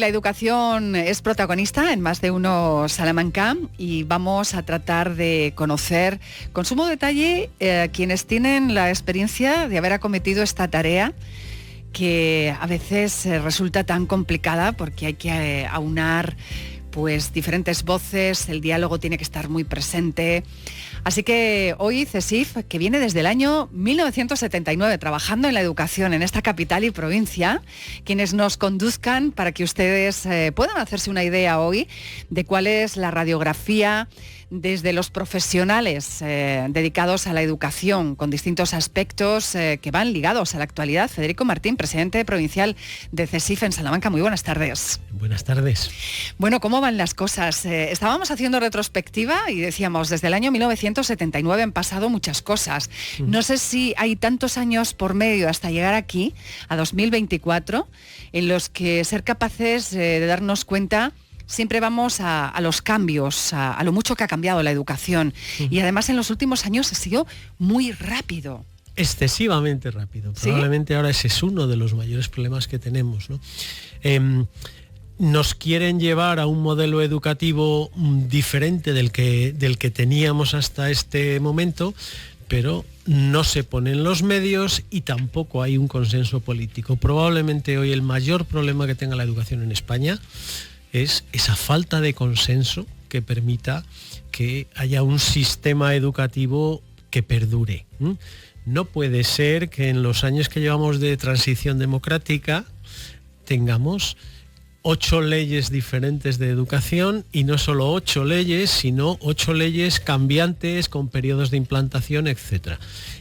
la educación es protagonista en Más de Uno Salamanca y vamos a tratar de conocer con sumo detalle quienes tienen la experiencia de haber acometido esta tarea que a veces resulta tan complicada porque hay que aunar pues diferentes voces, el diálogo tiene que estar muy presente. Así que hoy CESIF, que viene desde el año 1979 trabajando en la educación en esta capital y provincia, quienes nos conduzcan para que ustedes puedan hacerse una idea hoy de cuál es la radiografía desde los profesionales dedicados a la educación con distintos aspectos que van ligados a la actualidad. Federico Martín, presidente provincial de CESIF en Salamanca, muy buenas tardes. Buenas tardes. Bueno, ¿cómo van las cosas? Estábamos haciendo retrospectiva y decíamos, desde el año 1979 han pasado muchas cosas. No sé si hay tantos años por medio hasta llegar aquí, a 2024, en los que ser capaces de darnos cuenta. Siempre vamos a los cambios, a lo mucho que ha cambiado la educación. Y además en los últimos años ha sido muy rápido. Excesivamente rápido. ¿Sí? Probablemente ahora ese es uno de los mayores problemas que tenemos, ¿no? Nos quieren llevar a un modelo educativo diferente del que teníamos hasta este momento, pero no se ponen los medios y tampoco hay un consenso político. Probablemente hoy el mayor problema que tenga la educación en España es esa falta de consenso que permita que haya un sistema educativo que perdure. No puede ser que en los años que llevamos de transición democrática tengamos 8 leyes diferentes de educación y no solo 8 leyes, sino 8 leyes cambiantes con periodos de implantación, etc.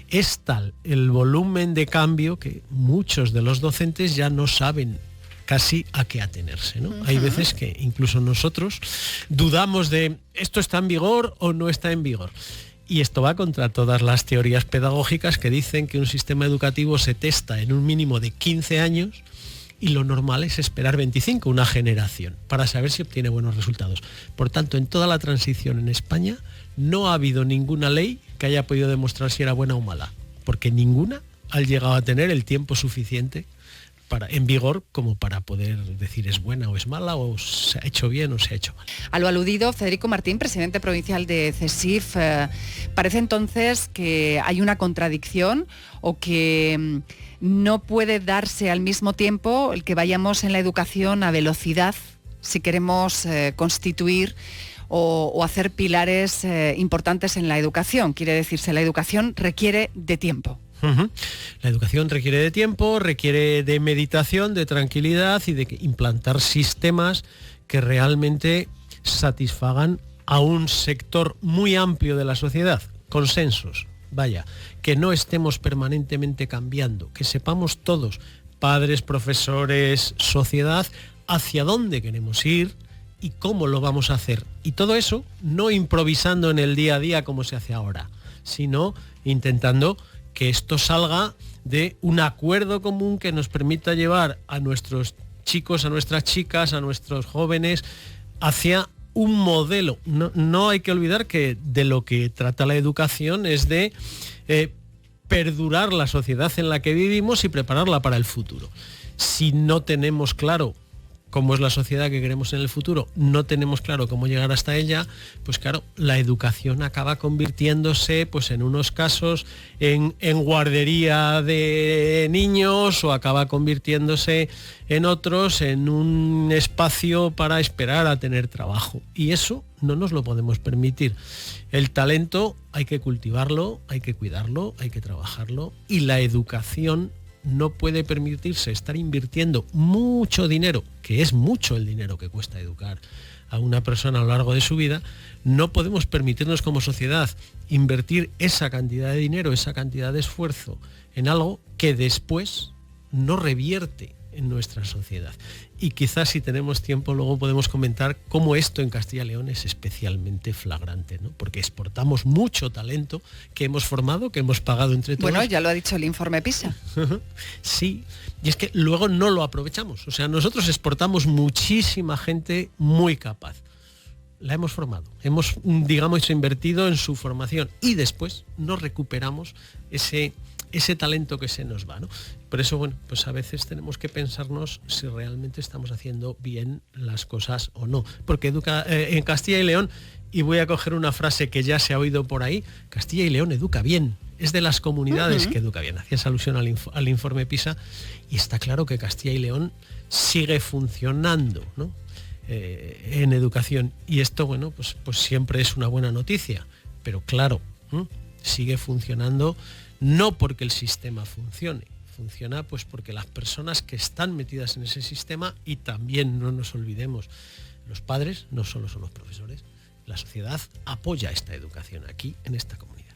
Es tal el volumen de cambio que muchos de los docentes ya no saben casi a qué atenerse, ¿no? Hay veces que incluso nosotros dudamos de esto está en vigor o no está en vigor. Y esto va contra todas las teorías pedagógicas que dicen que un sistema educativo se testa en un mínimo de 15 años y lo normal es esperar 25, una generación, para saber si obtiene buenos resultados. Por tanto, en toda la transición en España no ha habido ninguna ley que haya podido demostrar si era buena o mala, porque ninguna ha llegado a tener el tiempo suficiente en vigor como para poder decir es buena o es mala, o se ha hecho bien o se ha hecho mal. A lo aludido, Federico Martín, presidente provincial de CESIF, parece entonces que hay una contradicción o que no puede darse al mismo tiempo el que vayamos en la educación a velocidad si queremos constituir o hacer pilares importantes en la educación. Quiere decirse, la educación requiere de tiempo. La educación requiere de tiempo, requiere de meditación, de tranquilidad y de implantar sistemas que realmente satisfagan a un sector muy amplio de la sociedad. Consensos, vaya, que no estemos permanentemente cambiando, que sepamos todos, padres, profesores, sociedad, hacia dónde queremos ir y cómo lo vamos a hacer. Y todo eso no improvisando en el día a día como se hace ahora, sino intentando que esto salga de un acuerdo común que nos permita llevar a nuestros chicos, a nuestras chicas, a nuestros jóvenes hacia un modelo. No hay que olvidar que de lo que trata la educación es de perdurar la sociedad en la que vivimos y prepararla para el futuro. Si no tenemos claro cómo es la sociedad que queremos en el futuro, no tenemos claro cómo llegar hasta ella, pues claro, la educación acaba convirtiéndose, pues en unos casos, en guardería de niños, o acaba convirtiéndose en otros en un espacio para esperar a tener trabajo. Y eso no nos lo podemos permitir. El talento hay que cultivarlo, hay que cuidarlo, hay que trabajarlo, y la educación no puede permitirse estar invirtiendo mucho dinero, que es mucho el dinero que cuesta educar a una persona a lo largo de su vida. No podemos permitirnos como sociedad invertir esa cantidad de dinero, esa cantidad de esfuerzo en algo que después no revierte en nuestra sociedad. Y quizás, si tenemos tiempo, luego podemos comentar cómo esto en Castilla y León es especialmente flagrante, ¿no? Porque exportamos mucho talento que hemos formado, que hemos pagado entre todos. Bueno, ya lo ha dicho el informe PISA. Sí, y es que luego no lo aprovechamos. O sea, nosotros exportamos muchísima gente muy capaz. La hemos formado, hemos, digamos, invertido en su formación, y después no recuperamos ese talento que se nos va, ¿no? Por eso, bueno, pues a veces tenemos que pensarnos si realmente estamos haciendo bien las cosas o no. Porque en Castilla y León, y voy a coger una frase que ya se ha oído por ahí, Castilla y León educa bien. Es de las comunidades que educa bien. Hacías alusión al informe PISA y está claro que Castilla y León sigue funcionando, ¿no? En educación. Y esto, bueno, pues siempre es una buena noticia. Pero claro, sigue funcionando no porque el sistema funcione. Funciona pues porque las personas que están metidas en ese sistema, y también no nos olvidemos, los padres no solo son los profesores, la sociedad apoya esta educación aquí en esta comunidad.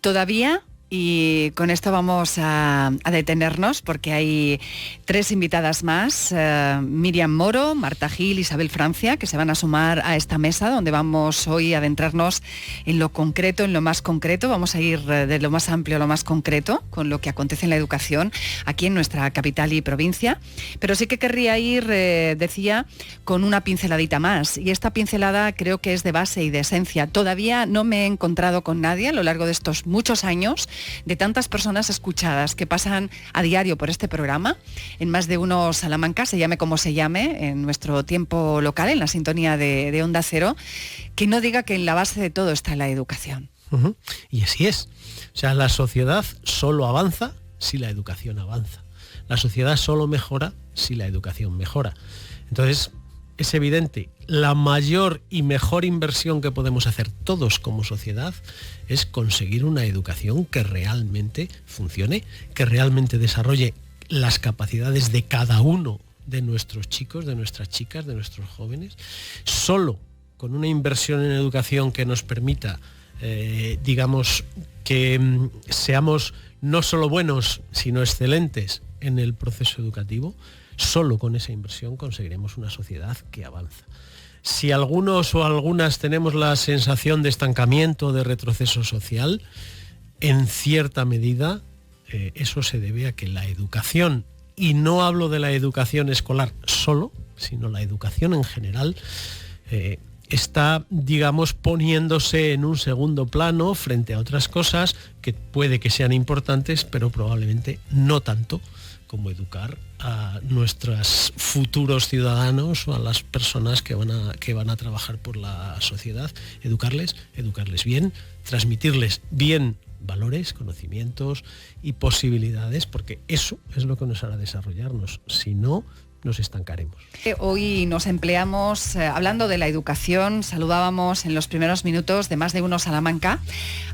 Todavía, y con esto vamos a detenernos porque hay 3 invitadas más, Miriam Moro, Marta Gil, Isabel Francia, que se van a sumar a esta mesa donde vamos hoy a adentrarnos en lo concreto, en lo más concreto. Vamos a ir de lo más amplio a lo más concreto con lo que acontece en la educación aquí en nuestra capital y provincia. Pero sí que querría ir, decía, con una pinceladita más. Y esta pincelada creo que es de base y de esencia. Todavía no me he encontrado con nadie a lo largo de estos muchos años, de tantas personas escuchadas que pasan a diario por este programa, en Más de Uno Salamanca, se llame como se llame, en nuestro tiempo local, en la sintonía de Onda Cero, que no diga que en la base de todo está la educación. Y así es. O sea, la sociedad solo avanza si la educación avanza. La sociedad solo mejora si la educación mejora. Entonces, es evidente, la mayor y mejor inversión que podemos hacer todos como sociedad es conseguir una educación que realmente funcione, que realmente desarrolle las capacidades de cada uno de nuestros chicos, de nuestras chicas, de nuestros jóvenes. Solo con una inversión en educación que nos permita, digamos, que seamos no solo buenos, sino excelentes en el proceso educativo, solo con esa inversión conseguiremos una sociedad que avanza. Si algunos o algunas tenemos la sensación de estancamiento, de retroceso social, en cierta medida eso se debe a que la educación, y no hablo de la educación escolar solo, sino la educación en general, está, digamos, poniéndose en un segundo plano frente a otras cosas que puede que sean importantes, pero probablemente no tanto como educar a nuestros futuros ciudadanos o a las personas que van a trabajar por la sociedad, educarles bien, transmitirles bien valores, conocimientos y posibilidades, porque eso es lo que nos hará desarrollarnos. Si no, nos estancaremos. Hoy nos empleamos, hablando de la educación, saludábamos en los primeros minutos de Más de Uno Salamanca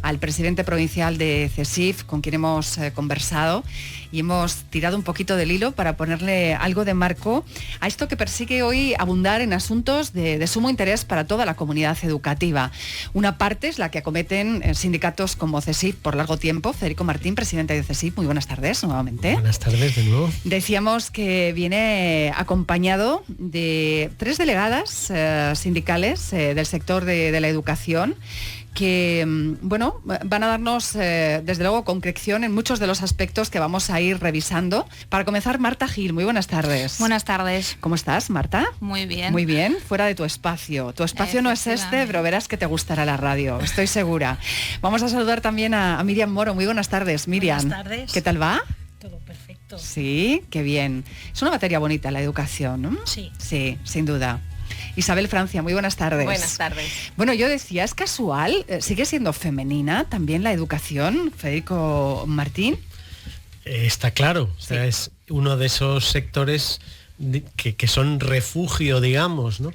al presidente provincial de CESIF, con quien hemos conversado, y hemos tirado un poquito del hilo para ponerle algo de marco a esto que persigue hoy abundar en asuntos de sumo interés para toda la comunidad educativa. Una parte es la que acometen sindicatos como CESIF por largo tiempo. Federico Martín, presidente de CESIF, muy buenas tardes nuevamente. Buenas tardes de nuevo. Decíamos que viene acompañado de 3 delegadas sindicales del sector de la educación, que bueno, van a darnos desde luego concreción en muchos de los aspectos que vamos a ir revisando. Para comenzar, Marta Gil, muy buenas tardes. Buenas tardes. ¿Cómo estás, Marta? Muy bien. Muy bien, fuera de tu espacio. Tu espacio no es este, pero verás que te gustará la radio, estoy segura. Vamos a saludar también a Miriam Moro. Muy buenas tardes, Miriam. Buenas tardes. ¿Qué tal va? Todo perfecto. Sí, qué bien. Es una materia bonita la educación, ¿no? Sí. Sí, sin duda. Isabel Francia, muy buenas tardes. Buenas tardes. Bueno, yo decía, es casual, sigue siendo femenina también la educación, Federico Martín. Está claro, o sea, es uno de esos sectores que son refugio, digamos, ¿no?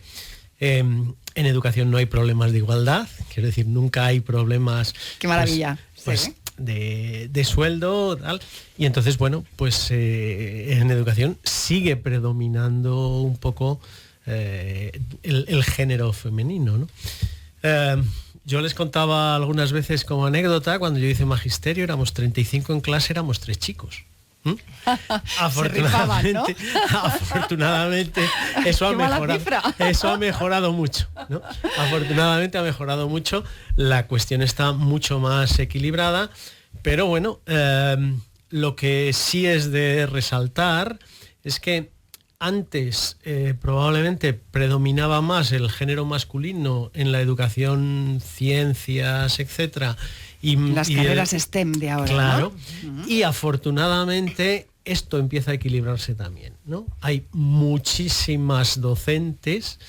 En educación no hay problemas de igualdad, quiero decir, nunca hay problemas. Qué maravilla. Pues, sí. de sueldo, tal. Y entonces, bueno, pues en educación sigue predominando un poco el género femenino, ¿no? Yo les contaba algunas veces como anécdota, cuando yo hice magisterio, éramos 35 en clase, éramos 3 chicos. Afortunadamente, rifaban, ¿no? Afortunadamente eso ha mejorado mucho, ¿no? Afortunadamente ha mejorado mucho, la cuestión está mucho más equilibrada, pero bueno, lo que sí es de resaltar es que antes probablemente predominaba más el género masculino en la educación, ciencias, etcétera, Las carreras STEM de ahora. Claro. ¿No? Y afortunadamente esto empieza a equilibrarse también, ¿no? Hay muchísimas docentes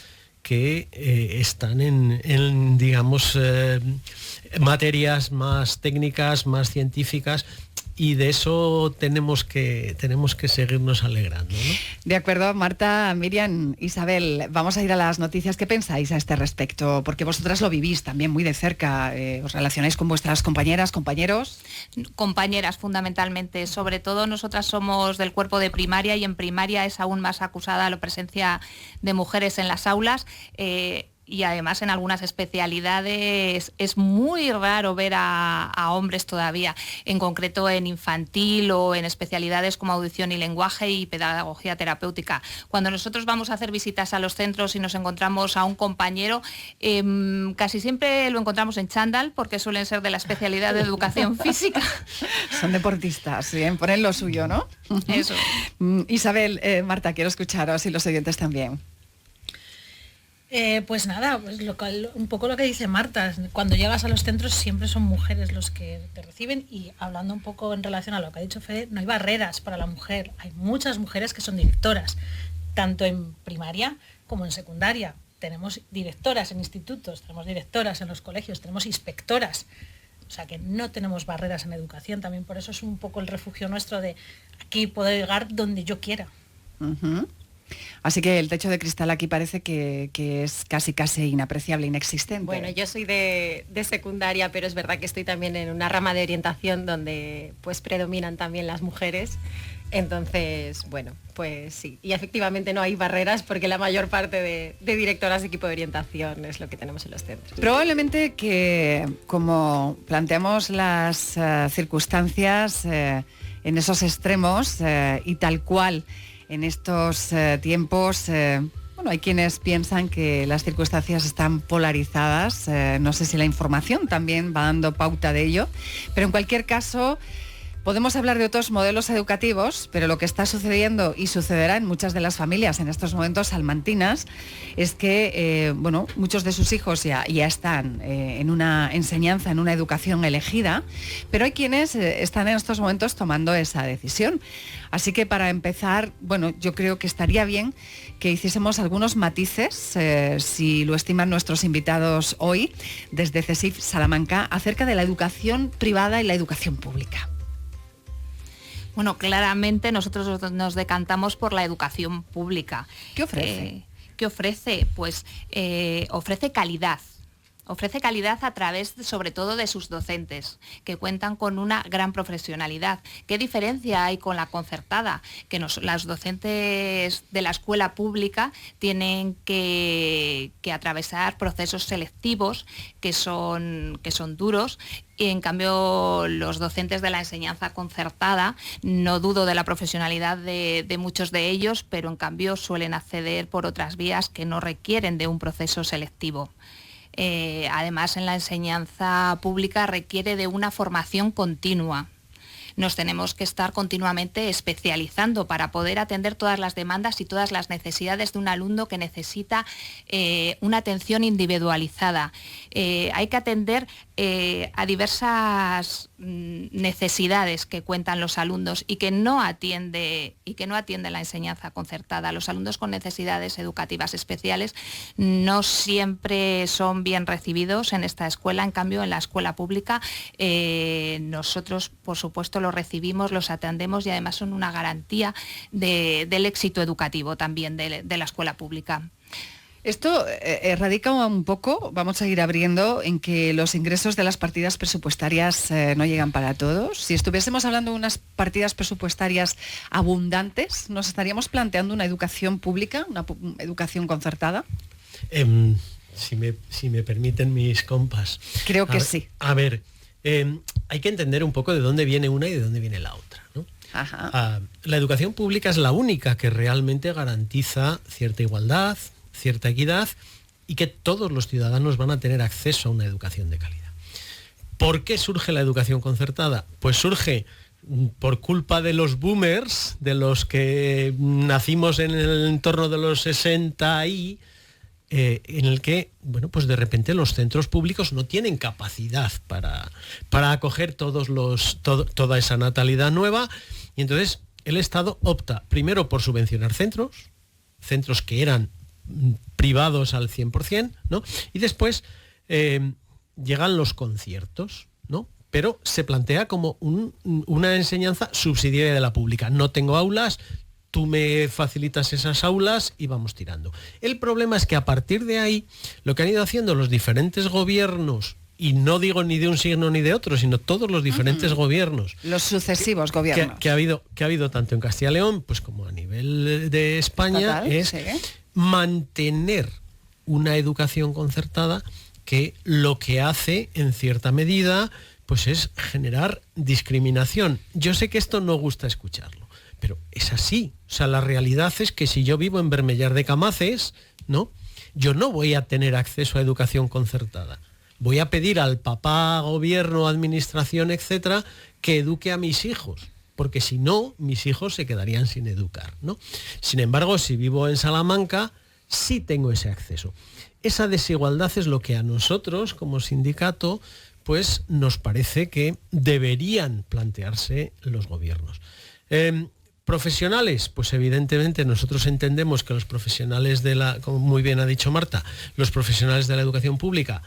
que están en digamos, materias más técnicas, más científicas, y de eso tenemos que seguirnos alegrando, ¿no? De acuerdo, Marta, Miriam, Isabel, vamos a ir a las noticias. ¿Qué pensáis a este respecto? Porque vosotras lo vivís también muy de cerca. ¿Os relacionáis con vuestras compañeras, compañeros? Compañeras, fundamentalmente. Sobre todo nosotras somos del cuerpo de primaria, y en primaria es aún más acusada la presencia de mujeres en las aulas. Y además en algunas especialidades es muy raro ver a hombres todavía, en concreto en infantil o en especialidades como audición y lenguaje y pedagogía terapéutica. Cuando nosotros vamos a hacer visitas a los centros y nos encontramos a un compañero, casi siempre lo encontramos en chándal, porque suelen ser de la especialidad de educación física. Son deportistas, bien, ponen lo suyo, ¿no? Eso. Isabel, Marta, quiero escucharos y los oyentes también. Pues nada, pues un poco lo que dice Marta, cuando llegas a los centros siempre son mujeres los que te reciben, y hablando un poco en relación a lo que ha dicho Fede, no hay barreras para la mujer, hay muchas mujeres que son directoras, tanto en primaria como en secundaria. Tenemos directoras en institutos, tenemos directoras en los colegios, tenemos inspectoras, o sea que no tenemos barreras en educación, también por eso es un poco el refugio nuestro de aquí poder llegar donde yo quiera. Uh-huh. Así que el techo de cristal aquí parece que es casi inapreciable, inexistente. Bueno, yo soy de secundaria, pero es verdad que estoy también en una rama de orientación donde pues predominan también las mujeres. Entonces, bueno, pues sí. Y efectivamente no hay barreras, porque la mayor parte de directoras de equipo de orientación es lo que tenemos en los centros. Probablemente que, como planteamos las circunstancias en esos extremos y tal cual, en estos tiempos, hay quienes piensan que las circunstancias están polarizadas. No sé si la información también va dando pauta de ello, pero en cualquier caso podemos hablar de otros modelos educativos, pero lo que está sucediendo y sucederá en muchas de las familias en estos momentos salmantinas es que muchos de sus hijos ya están en una enseñanza, en una educación elegida, pero hay quienes están en estos momentos tomando esa decisión. Así que para empezar, yo creo que estaría bien que hiciésemos algunos matices, si lo estiman nuestros invitados hoy, desde CESIF Salamanca, acerca de la educación privada y la educación pública. Bueno, claramente nosotros nos decantamos por la educación pública. ¿Qué ofrece? ¿Qué ofrece? Pues ofrece calidad. Ofrece calidad a través, sobre todo, de sus docentes, que cuentan con una gran profesionalidad. ¿Qué diferencia hay con la concertada? Que las docentes de la escuela pública tienen que atravesar procesos selectivos que son duros, y en cambio los docentes de la enseñanza concertada, no dudo de la profesionalidad de muchos de ellos, pero en cambio suelen acceder por otras vías que no requieren de un proceso selectivo. Además, en la enseñanza pública requiere de una formación continua. Nos tenemos que estar continuamente especializando para poder atender todas las demandas y todas las necesidades de un alumno que necesita una atención individualizada. Hay que atender a diversas necesidades que cuentan los alumnos y que no atiende la enseñanza concertada. Los alumnos con necesidades educativas especiales no siempre son bien recibidos en esta escuela. En cambio, en la escuela pública nosotros, por supuesto, los recibimos, los atendemos, y además son una garantía del éxito educativo también de la escuela pública. Esto radica un poco, vamos a ir abriendo, en que los ingresos de las partidas presupuestarias no llegan para todos. Si estuviésemos hablando de unas partidas presupuestarias abundantes, ¿nos estaríamos planteando una educación pública, una educación concertada? Si me permiten mis compas. Creo que sí. A ver, hay que entender un poco de dónde viene una y de dónde viene la otra, ¿no? Ajá. La educación pública es la única que realmente garantiza cierta igualdad, cierta equidad, y que todos los ciudadanos van a tener acceso a una educación de calidad. ¿Por qué surge la educación concertada? Pues surge por culpa de los boomers, de los que nacimos en el entorno de los 60 y en el que, bueno, pues de repente los centros públicos no tienen capacidad para acoger toda esa natalidad nueva, y entonces el Estado opta primero por subvencionar centros que eran privados al 100%, ¿no? Y después llegan los conciertos, ¿no? Pero se plantea como una enseñanza subsidiaria de la pública. No tengo aulas, tú me facilitas esas aulas y vamos tirando. El problema es que a partir de ahí, lo que han ido haciendo los diferentes gobiernos, y no digo ni de un signo ni de otro, sino todos los diferentes gobiernos. Los sucesivos gobiernos. Que ha habido tanto en Castilla y León, pues como a nivel de España, Total, es sí. mantener una educación concertada que lo que hace, en cierta medida, pues es generar discriminación. Yo sé que esto no gusta escucharlo, pero es así. O sea, la realidad es que si yo vivo en Bermellar de Camaces, ¿no?, yo no voy a tener acceso a educación concertada. Voy a pedir al papá, gobierno, administración, etcétera, que eduque a mis hijos, porque si no, mis hijos se quedarían sin educar, ¿no? Sin embargo, si vivo en Salamanca, sí tengo ese acceso. Esa desigualdad es lo que a nosotros, como sindicato, pues nos parece que deberían plantearse los gobiernos. Profesionales, pues evidentemente nosotros entendemos que los profesionales como muy bien ha dicho Marta, los profesionales de la educación pública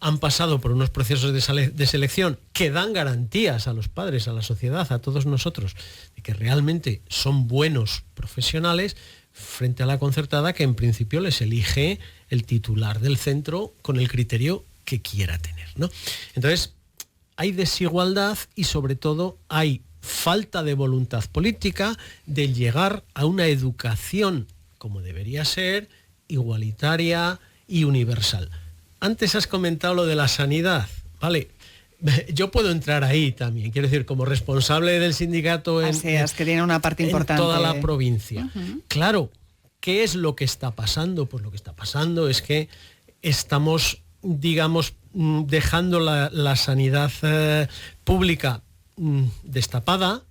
han pasado por unos procesos de selección que dan garantías a los padres, a la sociedad, a todos nosotros, de que realmente son buenos profesionales, frente a la concertada, que en principio les elige el titular del centro con el criterio que quiera tener, ¿no? Entonces, hay desigualdad y sobre todo hay falta de voluntad política de llegar a una educación como debería ser, igualitaria y universal. Antes has comentado lo de la sanidad, ¿vale? Yo puedo entrar ahí también, quiero decir, como responsable del sindicato es que tiene una parte importante en toda la provincia. Claro, ¿qué es lo que está pasando? Pues lo que está pasando es que estamos, digamos, dejando la sanidad pública destapada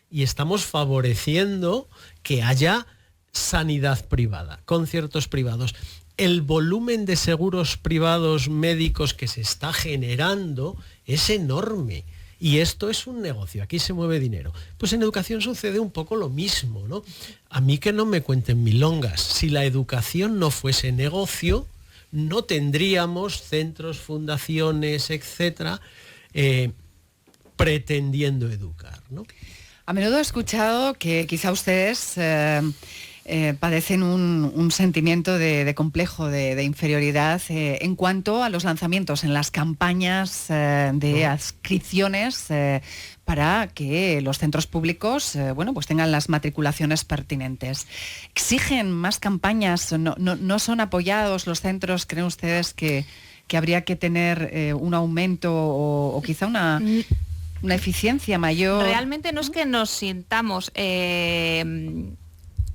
y estamos favoreciendo que haya sanidad privada, conciertos privados. El volumen de seguros privados médicos que se está generando es enorme. Y esto es un negocio, aquí se mueve dinero. Pues en educación sucede un poco lo mismo, ¿no? A mí que no me cuenten milongas. Si la educación no fuese negocio, no tendríamos centros, fundaciones, etcétera, pretendiendo educar, ¿no? A menudo he escuchado que quizá ustedes padecen un sentimiento de complejo, de inferioridad en cuanto a los lanzamientos en las campañas de adscripciones para que los centros públicos pues tengan las matriculaciones pertinentes. ¿Exigen más campañas? ¿No son apoyados los centros? ¿Creen ustedes que habría que tener un aumento o quizá una eficiencia mayor? Realmente no es que nos sintamos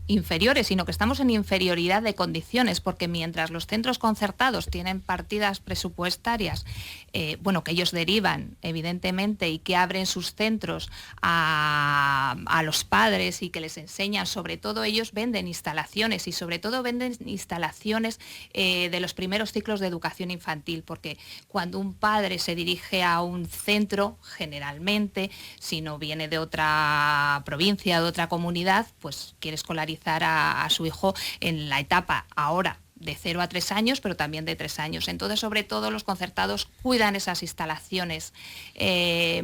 inferiores, sino que estamos en inferioridad de condiciones, porque mientras los centros concertados tienen partidas presupuestarias, que ellos derivan, evidentemente, y que abren sus centros a los padres y que les enseñan, sobre todo ellos venden instalaciones y sobre todo venden instalaciones de los primeros ciclos de educación infantil, porque cuando un padre se dirige a un centro, generalmente, si no viene de otra provincia, de otra comunidad, pues quiere escolarizar a su hijo en la etapa ahora de 0 a 3 años, pero también de 3 años. Entonces, sobre todo, los concertados cuidan esas instalaciones,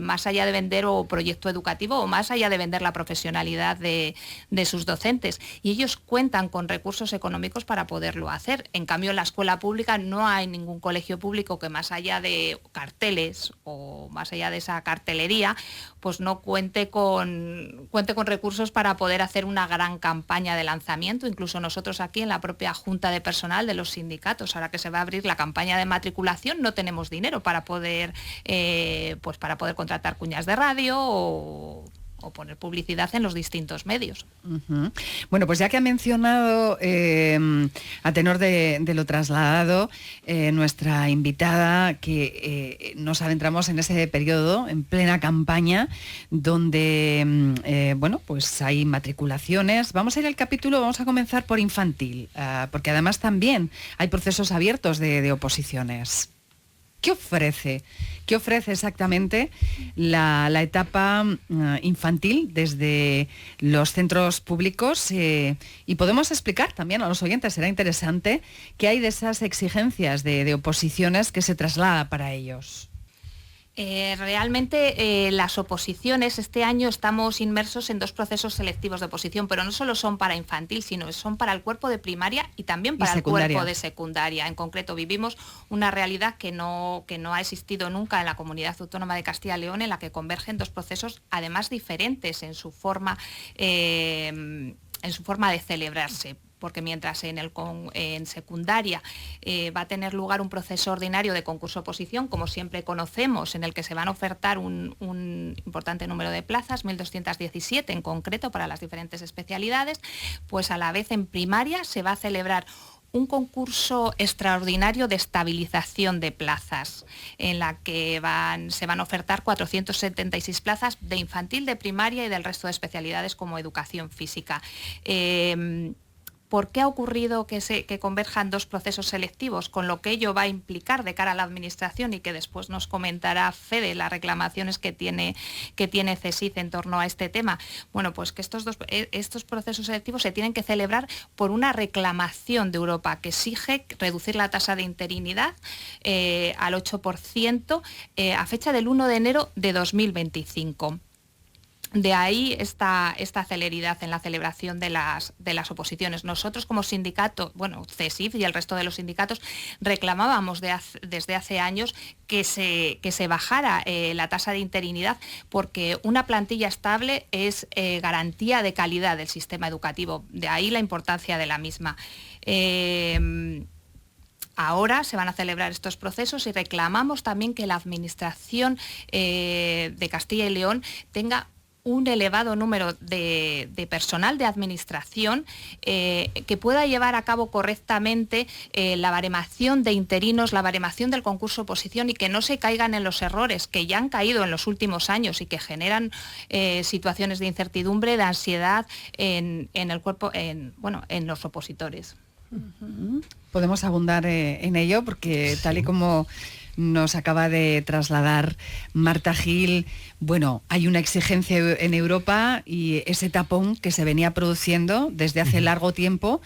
más allá de vender o proyecto educativo o más allá de vender la profesionalidad de sus docentes. Y ellos cuentan con recursos económicos para poderlo hacer. En cambio, en la escuela pública no hay ningún colegio público que más allá de carteles o más allá de esa cartelería, pues no cuente con recursos para poder hacer una gran campaña de lanzamiento. Incluso nosotros aquí en la propia Junta de Personal de los sindicatos, ahora que se va a abrir la campaña de matriculación, no tenemos dinero para poder contratar cuñas de radio o o poner publicidad en los distintos medios. Uh-huh. Bueno, pues ya que ha mencionado, a tenor de lo trasladado, nuestra invitada, que nos adentramos en ese periodo, en plena campaña, donde, bueno, pues hay matriculaciones. Vamos a ir al capítulo, vamos a comenzar por infantil, porque además también hay procesos abiertos de oposiciones. ¿Qué ofrece exactamente la etapa infantil desde los centros públicos? Y podemos explicar también a los oyentes, será interesante, qué hay de esas exigencias de oposiciones que se traslada para ellos. Realmente las oposiciones, este año estamos inmersos en 2 procesos selectivos de oposición, pero no solo son para infantil, sino son para el cuerpo de primaria y también para el cuerpo de secundaria. En concreto, vivimos una realidad que no ha existido nunca en la Comunidad Autónoma de Castilla y León, en la que convergen 2 procesos, además diferentes en su forma de celebrarse. Porque mientras en secundaria va a tener lugar un proceso ordinario de concurso-oposición, como siempre conocemos, en el que se van a ofertar un importante número de plazas, 1.217 en concreto para las diferentes especialidades, pues a la vez en primaria se va a celebrar un concurso extraordinario de estabilización de plazas, en la que se van a ofertar 476 plazas de infantil, de primaria y del resto de especialidades como educación física. ¿Por qué ha ocurrido que converjan 2 procesos selectivos? Con lo que ello va a implicar de cara a la Administración, y que después nos comentará Fede las reclamaciones que tiene CSIC en torno a este tema. Bueno, pues que estos procesos selectivos se tienen que celebrar por una reclamación de Europa que exige reducir la tasa de interinidad al 8% a fecha del 1 de enero de 2025. De ahí esta celeridad en la celebración de las oposiciones. Nosotros como sindicato, bueno, CSIC y el resto de los sindicatos, reclamábamos desde hace años que se bajara la tasa de interinidad, porque una plantilla estable es garantía de calidad del sistema educativo. De ahí la importancia de la misma. Ahora se van a celebrar estos procesos y reclamamos también que la Administración de Castilla y León tenga un elevado número de personal de administración que pueda llevar a cabo correctamente la baremación de interinos, la baremación del concurso oposición, y que no se caigan en los errores que ya han caído en los últimos años y que generan situaciones de incertidumbre, de ansiedad en el cuerpo, en los opositores. Podemos abundar en ello, porque tal y como nos acaba de trasladar Marta Gil, bueno, hay una exigencia en Europa, y ese tapón que se venía produciendo desde hace largo tiempo,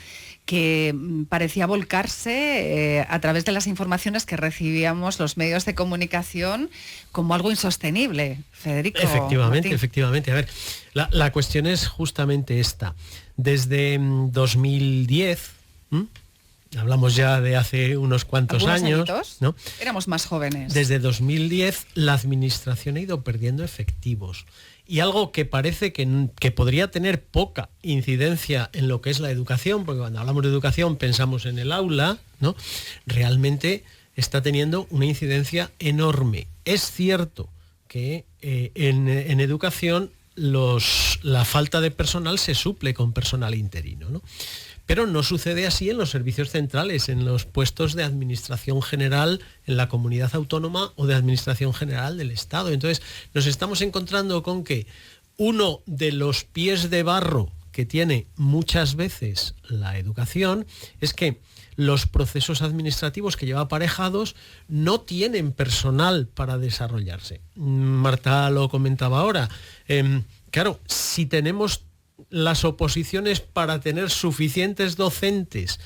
que parecía volcarse a través de las informaciones que recibíamos los medios de comunicación como algo insostenible. Federico. Efectivamente. A ver, la cuestión es justamente esta. Desde 2010... Hablamos ya de hace unos cuantos años, ¿no? Éramos más jóvenes. Desde 2010 la Administración ha ido perdiendo efectivos. Y algo que parece que podría tener poca incidencia en lo que es la educación, porque cuando hablamos de educación pensamos en el aula, ¿no? Realmente está teniendo una incidencia enorme. Es cierto que en educación la falta de personal se suple con personal interino, ¿no? Pero no sucede así en los servicios centrales, en los puestos de administración general en la comunidad autónoma o de administración general del Estado. Entonces nos estamos encontrando con que uno de los pies de barro que tiene muchas veces la educación es que los procesos administrativos que lleva aparejados no tienen personal para desarrollarse. Marta lo comentaba ahora. Claro, si tenemos las oposiciones para tener suficientes docentes,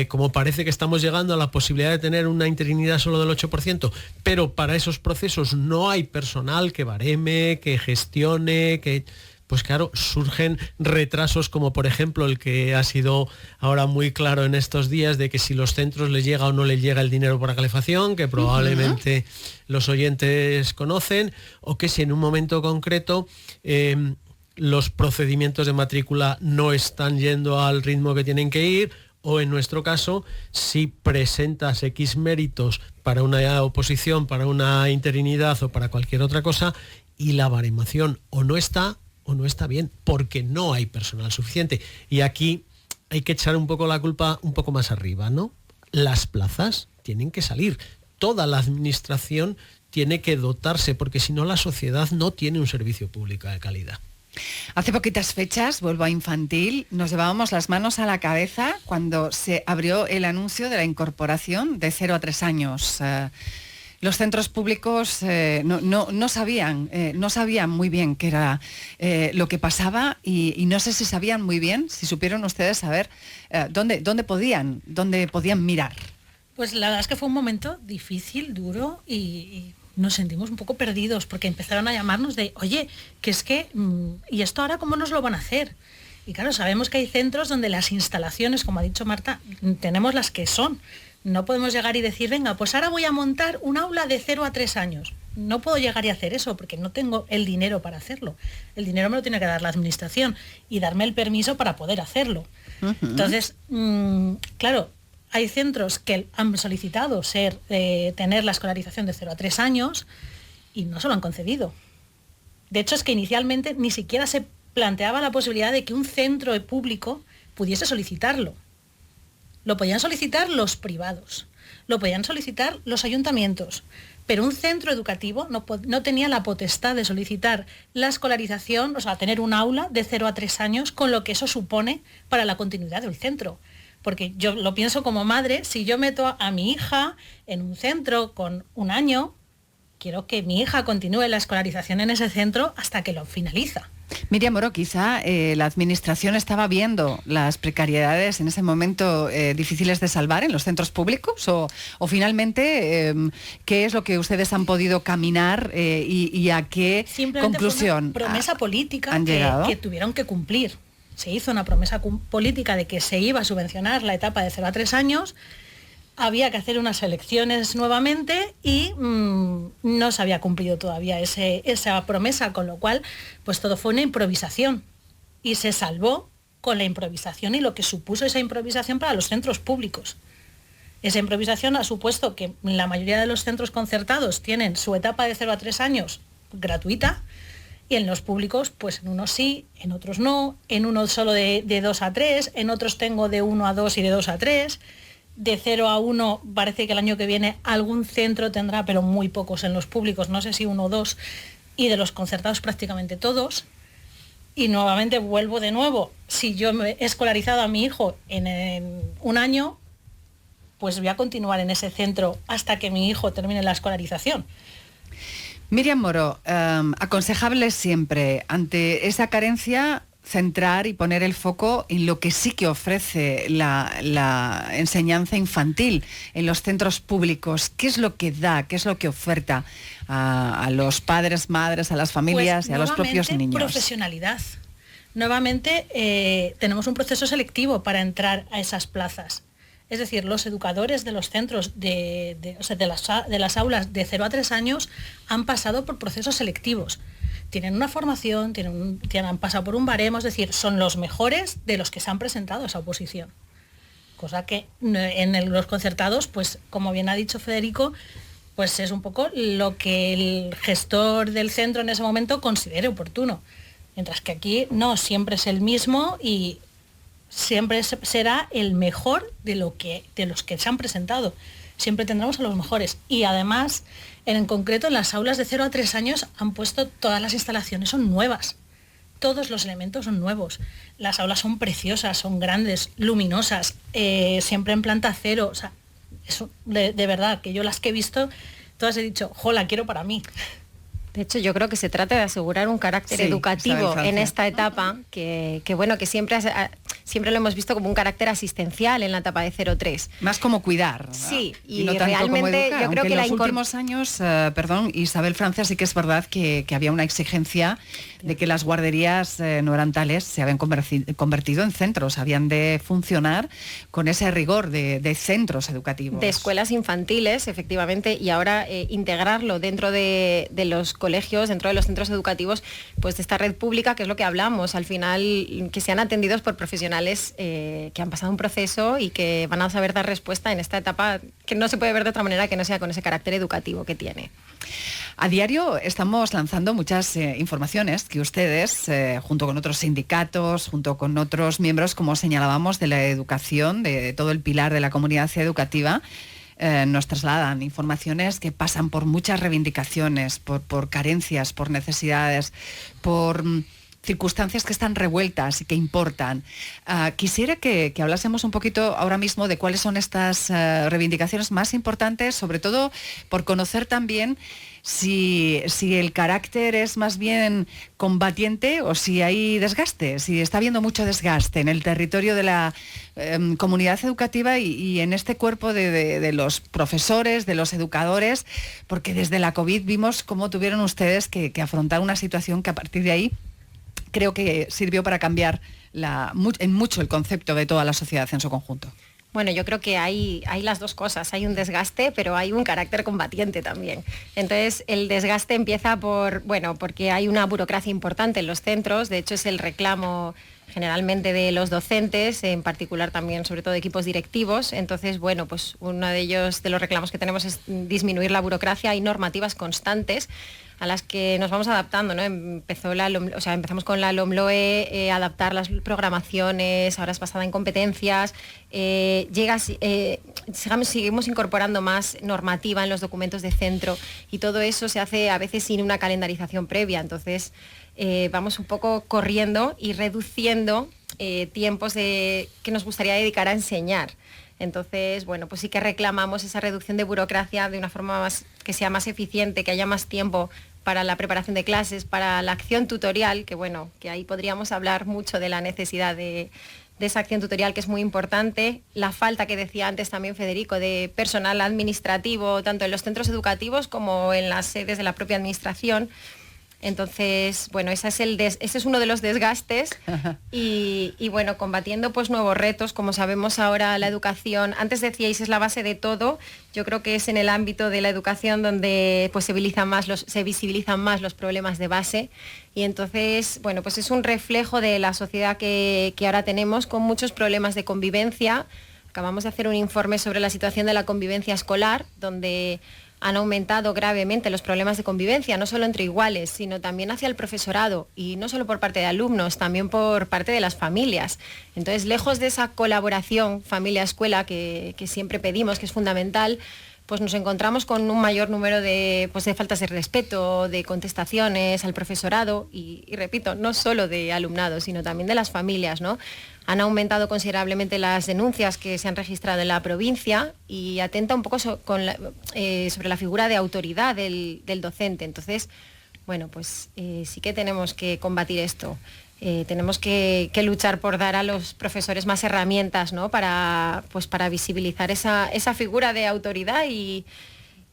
como parece que estamos llegando a la posibilidad de tener una interinidad solo del 8%, pero para esos procesos no hay personal que bareme, que gestione, pues claro, surgen retrasos, como por ejemplo el que ha sido ahora muy claro en estos días, de que si los centros les llega o no les llega el dinero por la calefacción, que probablemente los oyentes conocen, o que si en un momento concreto los procedimientos de matrícula no están yendo al ritmo que tienen que ir, o en nuestro caso, si presentas X méritos para una oposición, para una interinidad o para cualquier otra cosa, y la baremación o no está o no está bien, porque no hay personal suficiente. Y aquí hay que echar un poco la culpa un poco más arriba, ¿no? Las plazas tienen que salir. Toda la administración tiene que dotarse, porque si no la sociedad no tiene un servicio público de calidad. Hace poquitas fechas, vuelvo a infantil, nos llevábamos las manos a la cabeza cuando se abrió el anuncio de la incorporación de 0 a 3 años. Los centros públicos no sabían muy bien qué era lo que pasaba y no sé si sabían muy bien, si supieron ustedes saber dónde podían mirar. Pues la verdad es que fue un momento difícil, duro y nos sentimos un poco perdidos porque empezaron a llamarnos de, oye, que es que, ¿y esto ahora cómo nos lo van a hacer? Y claro, sabemos que hay centros donde las instalaciones, como ha dicho Marta, tenemos las que son. No podemos llegar y decir, venga, pues ahora voy a montar un aula de 0 a 3 años. No puedo llegar y hacer eso porque no tengo el dinero para hacerlo. El dinero me lo tiene que dar la administración y darme el permiso para poder hacerlo. Uh-huh. Entonces, claro, hay centros que han solicitado tener la escolarización de 0 a 3 años y no se lo han concedido. De hecho, es que inicialmente ni siquiera se planteaba la posibilidad de que un centro público pudiese solicitarlo. Lo podían solicitar los privados, lo podían solicitar los ayuntamientos, pero un centro educativo no tenía la potestad de solicitar la escolarización, o sea, tener un aula de 0 a 3 años, con lo que eso supone para la continuidad del centro. Porque yo lo pienso como madre, si yo meto a mi hija en un centro con 1 año, quiero que mi hija continúe la escolarización en ese centro hasta que lo finaliza. Miriam Moro, quizá la administración estaba viendo las precariedades en ese momento difíciles de salvar en los centros públicos o finalmente ¿qué es lo que ustedes han podido caminar y a qué conclusión fue una promesa política han llegado? Que tuvieron que cumplir. Se hizo una promesa política de que se iba a subvencionar la etapa de 0 a 3 años, había que hacer unas elecciones nuevamente y no se había cumplido todavía esa promesa, con lo cual pues todo fue una improvisación y se salvó con la improvisación y lo que supuso esa improvisación para los centros públicos. Esa improvisación ha supuesto que la mayoría de los centros concertados tienen su etapa de 0 a 3 años gratuita y en los públicos, pues en unos sí, en otros no, en unos solo de 2 a 3, en otros tengo de 1 a 2 y de 2 a 3. De 0 a 1 parece que el año que viene algún centro tendrá, pero muy pocos en los públicos, no sé si 1 o 2, y de los concertados prácticamente todos. Y nuevamente vuelvo de nuevo, si yo he escolarizado a mi hijo en 1 año, pues voy a continuar en ese centro hasta que mi hijo termine la escolarización. Miriam Moro, aconsejable siempre, ante esa carencia, centrar y poner el foco en lo que sí que ofrece la enseñanza infantil en los centros públicos. ¿Qué es lo que da, qué es lo que oferta a los padres, madres, a las familias, pues, y a los propios niños? Profesionalidad. Nuevamente tenemos un proceso selectivo para entrar a esas plazas. Es decir, los educadores de los centros de las aulas de 0 a 3 años han pasado por procesos selectivos. Tienen una formación, han pasado por un baremo, es decir, son los mejores de los que se han presentado a esa oposición. Cosa que en los concertados, pues como bien ha dicho Federico, pues es un poco lo que el gestor del centro en ese momento considere oportuno. Mientras que aquí no, siempre es el mismo y siempre será el mejor de los que se han presentado. Siempre tendremos a los mejores. Y además, en concreto, en las aulas de 0 a 3 años han puesto todas las instalaciones, son nuevas. Todos los elementos son nuevos. Las aulas son preciosas, son grandes, luminosas, siempre en planta cero. O sea, eso, de verdad, que yo las que he visto, todas he dicho, jo, la quiero para mí. De hecho, yo creo que se trata de asegurar un carácter educativo en esta etapa, que bueno, que siempre lo hemos visto como un carácter asistencial en la etapa de 0-3. Más como cuidar, ¿no? Sí, y no realmente yo creo que en los últimos años, Isabel Francia, sí que es verdad que había una exigencia de que las guarderías no eran tales, se habían convertido en centros, habían de funcionar con ese rigor de centros educativos. De escuelas infantiles, efectivamente, y ahora integrarlo dentro de los colegios, dentro de los centros educativos, pues de esta red pública, que es lo que hablamos, al final, que sean atendidos por profesionales que han pasado un proceso y que van a saber dar respuesta en esta etapa que no se puede ver de otra manera que no sea con ese carácter educativo que tiene. A diario estamos lanzando muchas informaciones que ustedes, junto con otros sindicatos, junto con otros miembros, como señalábamos, de la educación, de todo el pilar de la comunidad educativa, nos trasladan informaciones que pasan por muchas reivindicaciones, por carencias, por necesidades, por circunstancias que están revueltas y que importan. Quisiera que hablásemos un poquito ahora mismo de cuáles son estas reivindicaciones más importantes, sobre todo por conocer también si el carácter es más bien combatiente o si hay desgaste, si está habiendo mucho desgaste en el territorio de la comunidad educativa y en este cuerpo de los profesores, de los educadores, porque desde la COVID vimos cómo tuvieron ustedes que afrontar una situación que a partir de ahí creo que sirvió para cambiar en mucho el concepto de toda la sociedad en su conjunto. Bueno, yo creo que hay las dos cosas, hay un desgaste, pero hay un carácter combatiente también. Entonces, el desgaste empieza porque hay una burocracia importante en los centros, de hecho es el reclamo generalmente de los docentes, en particular también sobre todo de equipos directivos. Entonces, pues uno de los reclamos que tenemos es disminuir la burocracia. Hay normativas constantes a las que nos vamos adaptando, ¿no? Empezamos con la LOMLOE, adaptar las programaciones, ahora es basada en competencias, seguimos incorporando más normativa en los documentos de centro y todo eso se hace a veces sin una calendarización previa, entonces vamos un poco corriendo y reduciendo tiempos que nos gustaría dedicar a enseñar. Entonces, pues sí que reclamamos esa reducción de burocracia de una forma que sea más eficiente, que haya más tiempo para la preparación de clases, para la acción tutorial, que ahí podríamos hablar mucho de la necesidad de esa acción tutorial, que es muy importante. La falta que decía antes también Federico de personal administrativo, tanto en los centros educativos como en las sedes de la propia administración. Entonces, ese es uno de los desgastes y combatiendo nuevos retos, como sabemos ahora la educación, antes decíais es la base de todo, yo creo que es en el ámbito de la educación donde se visibilizan más los problemas de base y entonces, es un reflejo de la sociedad que ahora tenemos con muchos problemas de convivencia. Acabamos de hacer un informe sobre la situación de la convivencia escolar, donde han aumentado gravemente los problemas de convivencia, no solo entre iguales, sino también hacia el profesorado, y no solo por parte de alumnos, también por parte de las familias. Entonces, lejos de esa colaboración familia-escuela que siempre pedimos, que es fundamental, nos encontramos con un mayor número de faltas de respeto, de contestaciones al profesorado y repito, no solo de alumnado, sino también de las familias, ¿no? Han aumentado considerablemente las denuncias que se han registrado en la provincia y atenta un poco sobre la figura de autoridad del docente. Entonces, sí que tenemos que combatir esto. Tenemos que luchar por dar a los profesores más herramientas, ¿no? para visibilizar esa figura de autoridad y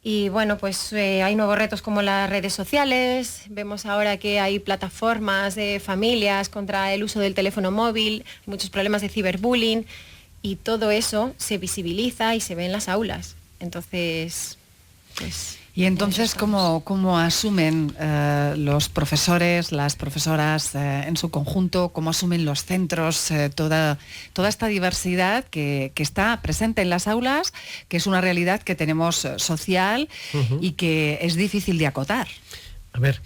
hay nuevos retos como las redes sociales. Vemos ahora que hay plataformas de familias contra el uso del teléfono móvil, muchos problemas de ciberbullying y todo eso se visibiliza y se ve en las aulas. Entonces, Y entonces, ¿cómo asumen los profesores, las profesoras en su conjunto, cómo asumen los centros toda esta diversidad que está presente en las aulas, que es una realidad que tenemos social y que es difícil de acotar? A ver,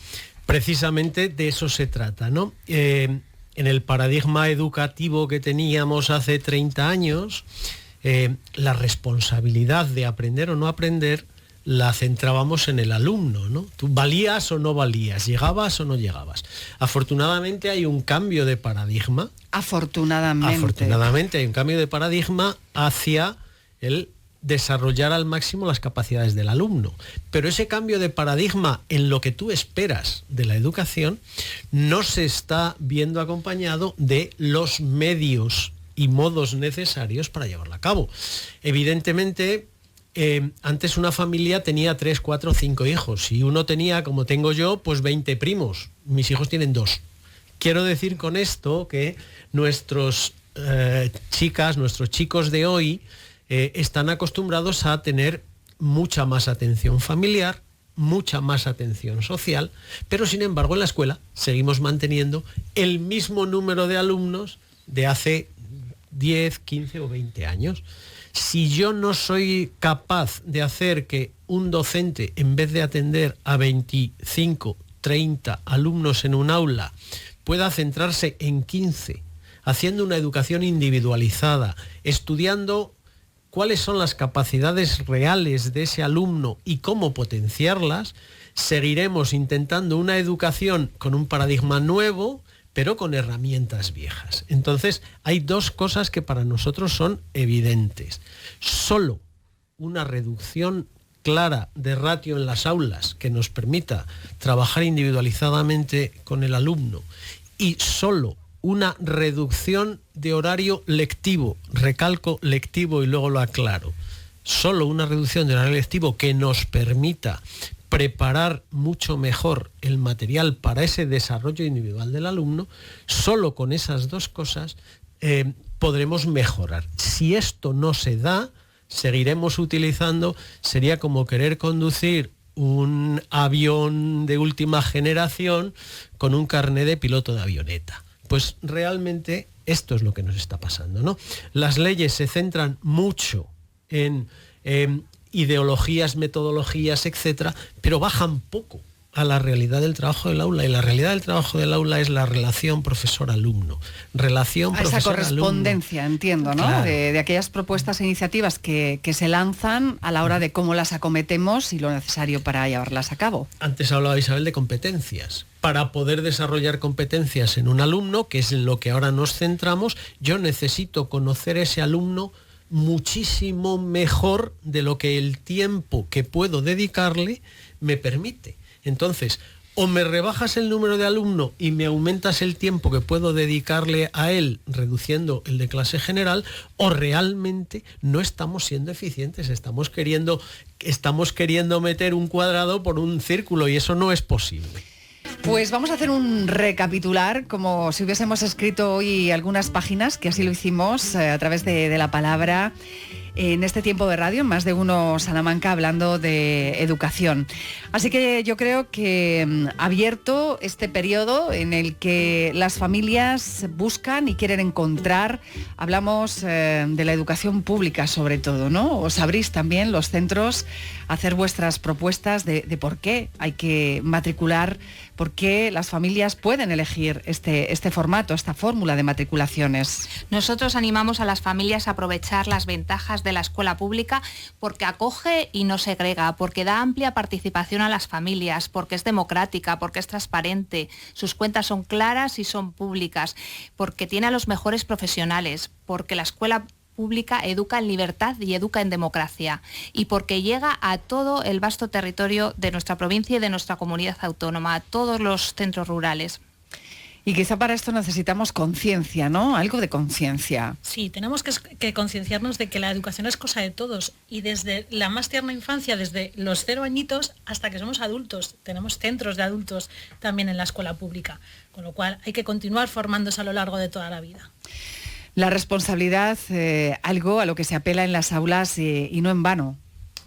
precisamente de eso se trata, ¿no? En el paradigma educativo que teníamos hace 30 años, la responsabilidad de aprender o no aprender la centrábamos en el alumno, ¿no? Tú valías o no valías, llegabas o no llegabas. Afortunadamente hay un cambio de paradigma. Afortunadamente hay un cambio de paradigma hacia el desarrollar al máximo las capacidades del alumno. Pero ese cambio de paradigma en lo que tú esperas de la educación no se está viendo acompañado de los medios y modos necesarios para llevarla a cabo. Evidentemente, antes una familia tenía 3, 4, 5 hijos y uno tenía, como tengo yo, 20 primos. Mis hijos tienen 2. Quiero decir con esto que nuestros chicos de hoy están acostumbrados a tener mucha más atención familiar, mucha más atención social, pero sin embargo en la escuela seguimos manteniendo el mismo número de alumnos de hace 10, 15 o 20 años. Si yo no soy capaz de hacer que un docente, en vez de atender a 25, 30 alumnos en un aula, pueda centrarse en 15, haciendo una educación individualizada, estudiando cuáles son las capacidades reales de ese alumno y cómo potenciarlas, seguiremos intentando una educación con un paradigma nuevo, pero con herramientas viejas. Entonces, hay dos cosas que para nosotros son evidentes. Solo una reducción clara de ratio en las aulas que nos permita trabajar individualizadamente con el alumno y solo una reducción de horario lectivo, recalco lectivo y luego lo aclaro, solo una reducción de horario lectivo que nos permita preparar mucho mejor el material para ese desarrollo individual del alumno, solo con esas dos cosas podremos mejorar. Si esto no se da, seguiremos utilizando, sería como querer conducir un avión de última generación con un carné de piloto de avioneta. Pues realmente esto es lo que nos está pasando, ¿no? Las leyes se centran mucho en ideologías, metodologías, etcétera, pero bajan poco a la realidad del trabajo del aula, y la realidad del trabajo del aula es la relación profesor-alumno. Relación profesor-alumno. Esa correspondencia, entiendo, ¿no? Claro. De aquellas propuestas e iniciativas que se lanzan a la hora de cómo las acometemos y lo necesario para llevarlas a cabo. Antes hablaba Isabel de competencias. Para poder desarrollar competencias en un alumno, que es en lo que ahora nos centramos, yo necesito conocer a ese alumno muchísimo mejor de lo que el tiempo que puedo dedicarle me permite. Entonces, o me rebajas el número de alumno y me aumentas el tiempo que puedo dedicarle a él, reduciendo el de clase general, o realmente no estamos siendo eficientes, estamos queriendo meter un cuadrado por un círculo y eso no es posible. Pues vamos a hacer un recapitular, como si hubiésemos escrito hoy algunas páginas, que así lo hicimos a través de la palabra en este tiempo de radio, en Más de Uno Salamanca, hablando de educación. Así que yo creo que abierto este periodo en el que las familias buscan y quieren encontrar, hablamos de la educación pública sobre todo, ¿no? Os abrís también los centros a hacer vuestras propuestas de por qué hay que matricular, por qué las familias pueden elegir este formato, esta fórmula de matriculaciones. Nosotros animamos a las familias a aprovechar las ventajas de la escuela pública porque acoge y no segrega, porque da amplia participación a las familias, porque es democrática, porque es transparente, sus cuentas son claras y son públicas, porque tiene a los mejores profesionales, porque la escuela pública educa en libertad y educa en democracia, y porque llega a todo el vasto territorio de nuestra provincia y de nuestra comunidad autónoma, a todos los centros rurales. Y quizá para esto necesitamos conciencia, ¿no? Algo de conciencia. Sí, tenemos que concienciarnos de que la educación es cosa de todos, y desde la más tierna infancia, desde los 0 añitos hasta que somos adultos. Tenemos centros de adultos también en la escuela pública, con lo cual hay que continuar formándose a lo largo de toda la vida. La responsabilidad, algo a lo que se apela en las aulas y no en vano.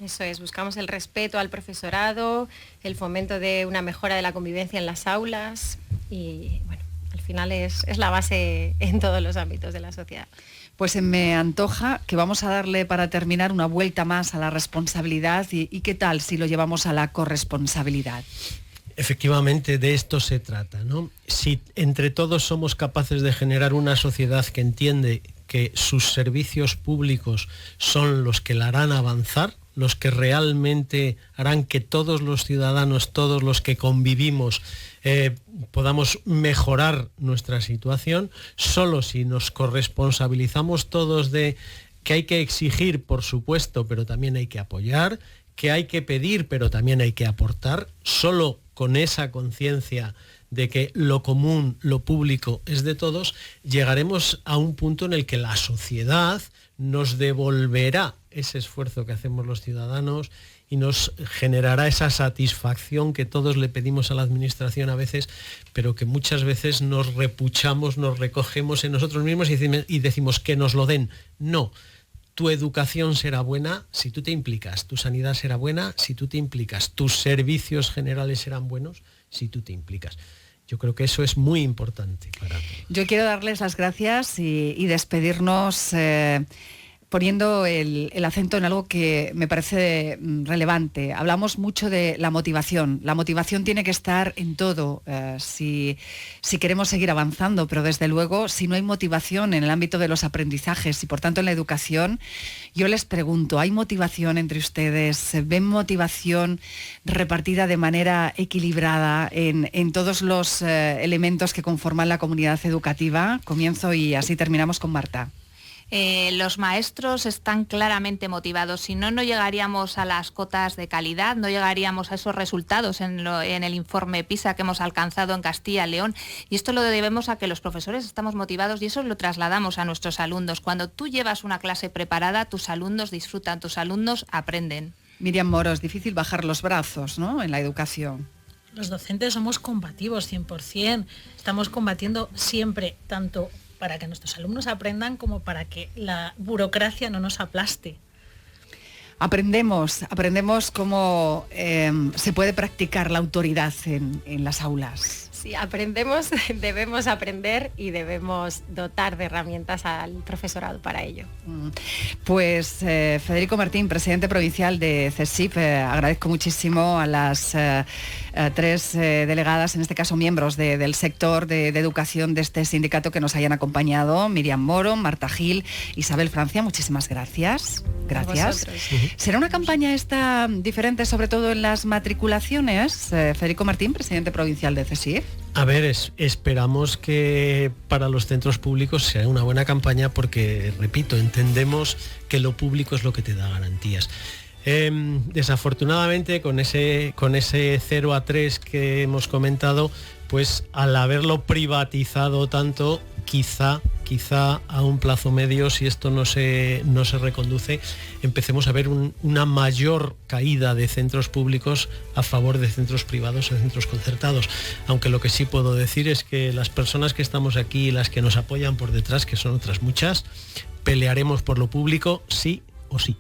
Eso es, buscamos el respeto al profesorado, el fomento de una mejora de la convivencia en las aulas y, bueno, al final es la base en todos los ámbitos de la sociedad. Pues me antoja que vamos a darle para terminar una vuelta más a la responsabilidad y qué tal si lo llevamos a la corresponsabilidad. Efectivamente, de esto se trata, ¿no? Si entre todos somos capaces de generar una sociedad que entiende que sus servicios públicos son los que la harán avanzar, los que realmente harán que todos los ciudadanos, todos los que convivimos, podamos mejorar nuestra situación, solo si nos corresponsabilizamos todos de que hay que exigir, por supuesto, pero también hay que apoyar, que hay que pedir, pero también hay que aportar, solo con esa conciencia de que lo común, lo público es de todos, llegaremos a un punto en el que la sociedad nos devolverá ese esfuerzo que hacemos los ciudadanos y nos generará esa satisfacción que todos le pedimos a la administración a veces, pero que muchas veces nos repuchamos, nos recogemos en nosotros mismos y decimos que nos lo den. No. Tu educación será buena si tú te implicas, tu sanidad será buena si tú te implicas, tus servicios generales serán buenos si tú te implicas. Yo creo que eso es muy importante para todos. Yo quiero darles las gracias y despedirnos poniendo el acento en algo que me parece relevante. Hablamos mucho de la motivación. La motivación tiene que estar en todo si queremos seguir avanzando, pero desde luego si no hay motivación en el ámbito de los aprendizajes y por tanto en la educación, yo les pregunto, ¿hay motivación entre ustedes? ¿Ven motivación repartida de manera equilibrada en todos los elementos que conforman la comunidad educativa? Comienzo y así terminamos con Marta. Los maestros están claramente motivados, si no, no llegaríamos a las cotas de calidad, no llegaríamos a esos resultados en el informe PISA que hemos alcanzado en Castilla y León, y esto lo debemos a que los profesores estamos motivados y eso lo trasladamos a nuestros alumnos. Cuando tú llevas una clase preparada, tus alumnos disfrutan, tus alumnos aprenden. Miriam Moro, es difícil bajar los brazos, ¿no?, en la educación. Los docentes somos combativos 100%, estamos combatiendo siempre, tanto para que nuestros alumnos aprendan como para que la burocracia no nos aplaste. Aprendemos cómo se puede practicar la autoridad en las aulas. Sí, aprendemos, debemos aprender y debemos dotar de herramientas al profesorado para ello. Pues Federico Martín, presidente provincial de CESIF, agradezco muchísimo a las tres delegadas, en este caso miembros del sector de educación de este sindicato que nos hayan acompañado, Miriam Moro, Marta Gil, Isabel Francia, muchísimas gracias. Gracias. ¿Será una campaña esta diferente, sobre todo en las matriculaciones? Federico Martín, presidente provincial de CESIF. A ver, esperamos que para los centros públicos sea una buena campaña porque, repito, entendemos que lo público es lo que te da garantías. Desafortunadamente, con ese 0 a 3 que hemos comentado, pues al haberlo privatizado tanto, quizá a un plazo medio, si esto no se reconduce, empecemos a ver una mayor caída de centros públicos a favor de centros privados o centros concertados. Aunque lo que sí puedo decir es que las personas que estamos aquí y las que nos apoyan por detrás, que son otras muchas, pelearemos por lo público sí o sí.